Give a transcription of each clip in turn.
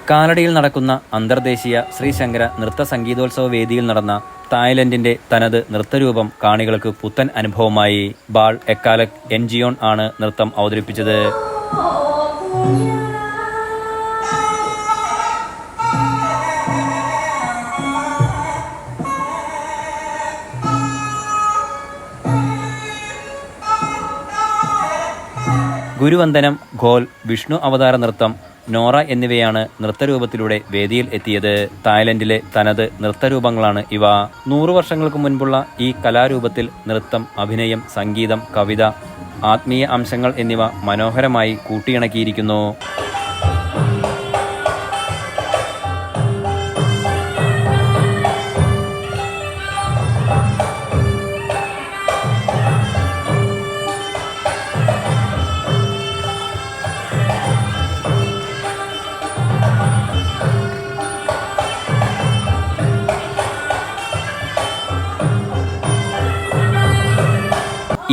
കാലടിയിൽ നടക്കുന്ന അന്തർദേശീയ ശ്രീശങ്കര നൃത്ത സംഗീതോത്സവ വേദിയിൽ നടന്ന തായ്ലൻഡിന്റെ തനത് നൃത്തരൂപം കാണികൾക്ക് പുത്തൻ അനുഭവമായി. ബാൾ എക്കാലക് എൻജിയോൺ ആണ് നൃത്തം അവതരിപ്പിച്ചത്. ഗുരുവന്ദനം, ഘോൽ, വിഷ്ണു അവതാര നൃത്തം, നോറ എന്നിവയാണ് നൃത്തരൂപത്തിലൂടെ വേദിയിൽ എത്തിയത്. തായ്ലൻഡിലെ തനത് നൃത്തരൂപങ്ങളാണ് ഇവ. 100 വർഷങ്ങൾക്ക് മുൻപുള്ള ഈ കലാരൂപത്തിൽ നൃത്തം, അഭിനയം, സംഗീതം, കവിത, ആത്മീയ അംശങ്ങൾ എന്നിവ മനോഹരമായി കൂട്ടിയിണക്കിയിരിക്കുന്നു.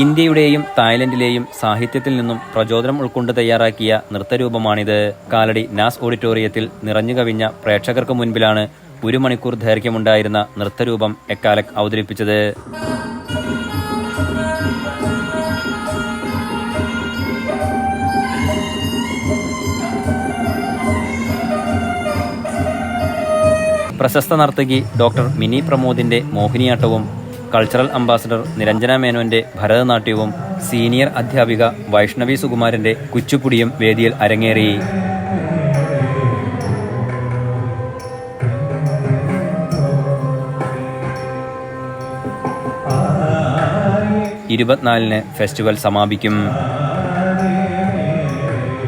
ഇന്ത്യയുടെയും തായ്ലൻഡിലെയും സാഹിത്യത്തിൽ നിന്നും പ്രചോദനം ഉൾക്കൊണ്ട് തയ്യാറാക്കിയ നൃത്തരൂപമാണിത്. കാലടി നാസ് ഓഡിറ്റോറിയത്തിൽ നിറഞ്ഞുകവിഞ്ഞ പ്രേക്ഷകർക്ക് മുൻപിലാണ് 1 മണിക്കൂർ ദൈർഘ്യമുണ്ടായിരുന്ന നൃത്തരൂപം എക്കാലക് അവതരിപ്പിച്ചത്. പ്രശസ്ത നർത്തകി ഡോക്ടർ മിനി പ്രമോദിന്റെ മോഹിനിയാട്ടവും, കൾച്ചറൽ അംബാസഡർ നിരഞ്ജന മേനോന്റെ ഭരതനാട്യവും, സീനിയർ അധ്യാപിക വൈഷ്ണവി സുകുമാരന്റെ കുച്ചുപ്പുടിയും വേദിയിൽ അരങ്ങേറി. 24-ന് ഫെസ്റ്റിവൽ സമാപിക്കും.